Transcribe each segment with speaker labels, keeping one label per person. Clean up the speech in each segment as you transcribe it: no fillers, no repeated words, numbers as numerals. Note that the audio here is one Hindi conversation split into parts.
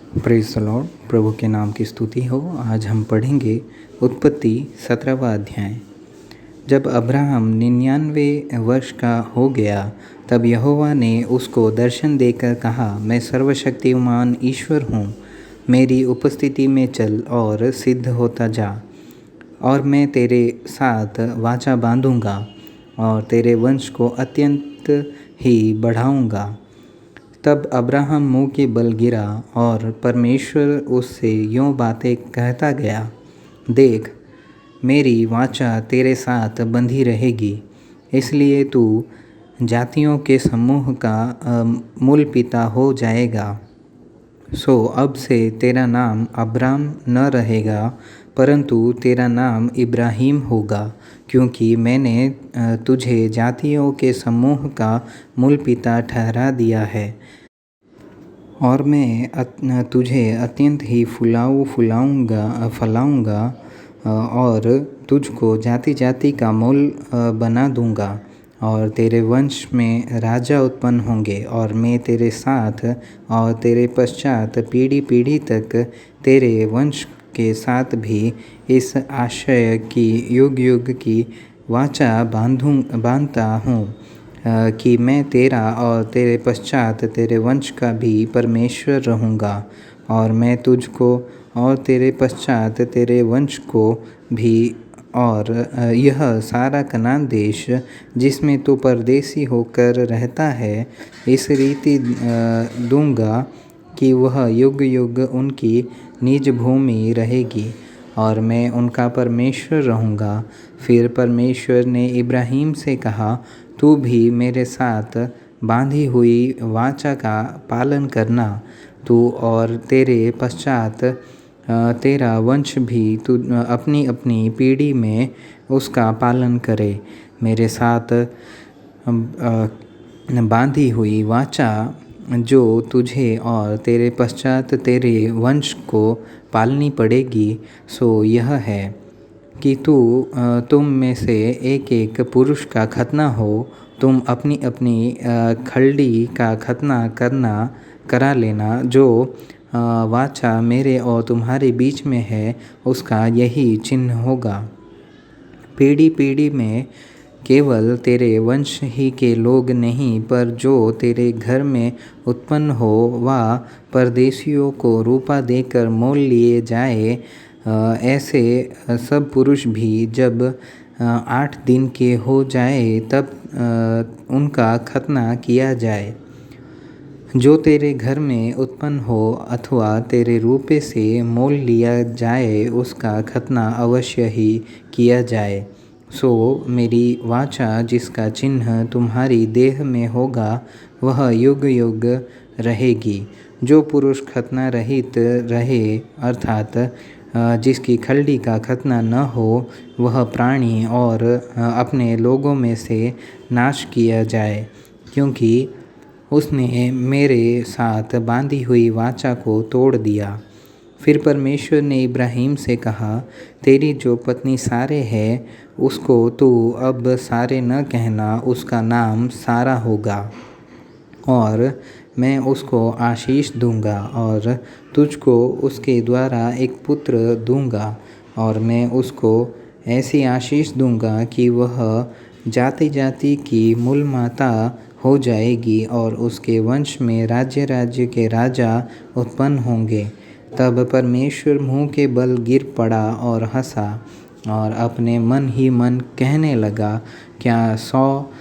Speaker 1: Praise the Lord. प्रभु के नाम की स्तुति हो। आज हम पढ़ेंगे उत्पत्ति 17वां अध्याय। जब अब्राहम 99 वर्ष का हो गया तब यहोवा ने उसको दर्शन देकर कहा, मैं सर्वशक्तिमान ईश्वर हूँ, मेरी उपस्थिति में चल और सिद्ध होता जा, और मैं तेरे साथ वाचा बांधूंगा और तेरे वंश को अत्यंत ही बढ़ाऊंगा। तब अब्राहम मुँह के बल गिरा और परमेश्वर उससे यूँ बातें कहता गया, देख, मेरी वाचा तेरे साथ बंधी रहेगी, इसलिए तू जातियों के समूह का मूल पिता हो जाएगा। सो अब से तेरा नाम अब्राम न रहेगा, परंतु तेरा नाम इब्राहिम होगा, क्योंकि मैंने तुझे जातियों के समूह का मूल पिता ठहरा दिया है। और मैं तुझे अत्यंत ही फैलाऊंगा और तुझको जाति जाति का मूल बना दूंगा, और तेरे वंश में राजा उत्पन्न होंगे, और मैं तेरे साथ और तेरे पश्चात पीढ़ी पीढ़ी तक तेरे वंश के साथ भी इस आशय की युग युग की वाचा बांधता हूँ कि मैं तेरा और तेरे पश्चात तेरे वंश का भी परमेश्वर रहूँगा, और मैं तुझको और तेरे पश्चात तेरे वंश को भी और यह सारा कनान देश जिसमें तू परदेसी होकर रहता है, इस रीति दूंगा कि वह युग युग उनकी निज भूमि रहेगी, और मैं उनका परमेश्वर रहूँगा। फिर परमेश्वर ने इब्राहिम से कहा, तू भी मेरे साथ बांधी हुई वाचा का पालन करना, तू और तेरे पश्चात तेरा वंश भी तू अपनी अपनी पीढ़ी में उसका पालन करे। मेरे साथ बांधी हुई वाचा जो तुझे और तेरे पश्चात तेरे वंश को पालनी पड़ेगी, सो यह है कि तुम में से एक एक पुरुष का खतना हो, तुम अपनी अपनी खलड़ी का खतना करा लेना। जो वाचा मेरे और तुम्हारे बीच में है, उसका यही चिन्ह होगा। पीढ़ी पीढ़ी में केवल तेरे वंश ही के लोग नहीं, पर जो तेरे घर में उत्पन्न हो वह परदेशियों को रूपा देकर मोल लिए जाए, ऐसे सब पुरुष भी जब 8 दिन के हो जाए तब उनका खतना किया जाए। जो तेरे घर में उत्पन्न हो अथवा तेरे रूपे से मोल लिया जाए, उसका खतना अवश्य ही किया जाए। सो मेरी वाचा जिसका चिन्ह तुम्हारी देह में होगा, वह युग युग रहेगी। जो पुरुष खतना रहित रहे, अर्थात जिसकी खलड़ी का खतना न हो, वह प्राणी और अपने लोगों में से नाश किया जाए, क्योंकि उसने मेरे साथ बांधी हुई वाचा को तोड़ दिया। फिर परमेश्वर ने इब्राहिम से कहा, तेरी जो पत्नी सारे है, उसको तू अब सारे न कहना, उसका नाम सारा होगा, और मैं उसको आशीष दूंगा और तुझको उसके द्वारा एक पुत्र दूंगा, और मैं उसको ऐसी आशीष दूंगा कि वह जाति जाति की मूल माता हो जाएगी, और उसके वंश में राज्य राज्य के राजा उत्पन्न होंगे। तब परमेश्वर मुँह के बल गिर पड़ा और हंसा, और अपने मन ही मन कहने लगा, क्या 100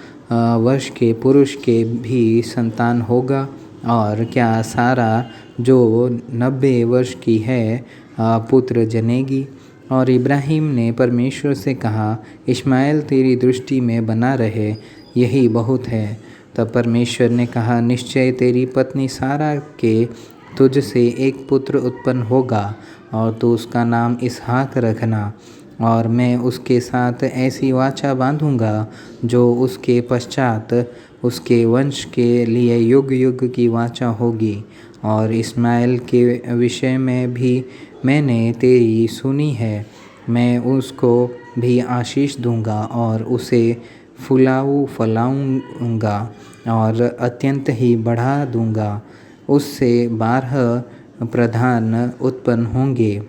Speaker 1: वर्ष के पुरुष के भी संतान होगा, और क्या सारा जो 90 वर्ष की है पुत्र जनेगी। और इब्राहिम ने परमेश्वर से कहा, इश्माएल तेरी दृष्टि में बना रहे, यही बहुत है। तब परमेश्वर ने कहा, निश्चय तेरी पत्नी सारा के तुझसे एक पुत्र उत्पन्न होगा, और तू उसका नाम इसहाक रखना, और मैं उसके साथ ऐसी वाचा बांधूंगा जो उसके पश्चात उसके वंश के लिए युग युग की वाचा होगी। और इस्माइल के विषय में भी मैंने तेरी सुनी है, मैं उसको भी आशीष दूंगा और उसे फैलाऊंगा और अत्यंत ही बढ़ा दूंगा। उससे 12 प्रधान उत्पन्न होंगे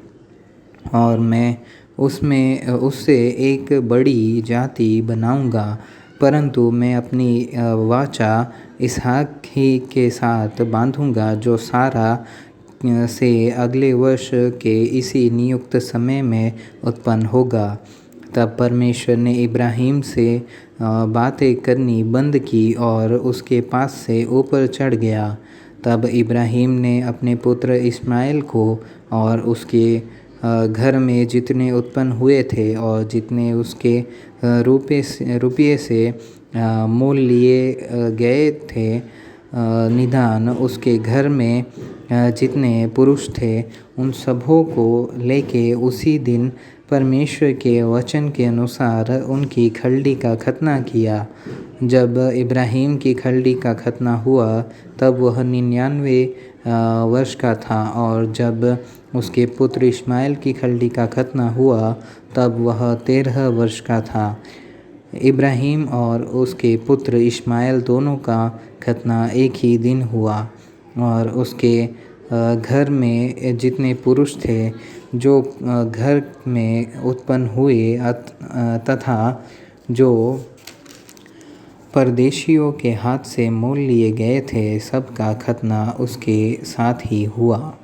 Speaker 1: और मैं उससे एक बड़ी जाति बनाऊंगा। परंतु मैं अपनी वाचा इसहाक ही के साथ बांधूंगा, जो सारा से अगले वर्ष के इसी नियुक्त समय में उत्पन्न होगा। तब परमेश्वर ने इब्राहिम से बातें करनी बंद की और उसके पास से ऊपर चढ़ गया। तब इब्राहिम ने अपने पुत्र इस्माइल को और उसके घर में जितने उत्पन्न हुए थे और जितने उसके रुपये से मोल लिए गए थे, निदान उसके घर में जितने पुरुष थे, उन सबों को लेके उसी दिन परमेश्वर के वचन के अनुसार उनकी खलड़ी का खतना किया। जब इब्राहिम की खलड़ी का खतना हुआ तब वह 99 वर्ष का था, और जब उसके पुत्र इस्माइल की खलड़ी का खतना हुआ तब वह 13 वर्ष का था। इब्राहिम और उसके पुत्र इस्माइल दोनों का खतना एक ही दिन हुआ, और उसके घर में जितने पुरुष थे जो घर में उत्पन्न हुए तथा जो परदेशियों के हाथ से मोल लिए गए थे, सबका खतना उसके साथ ही हुआ।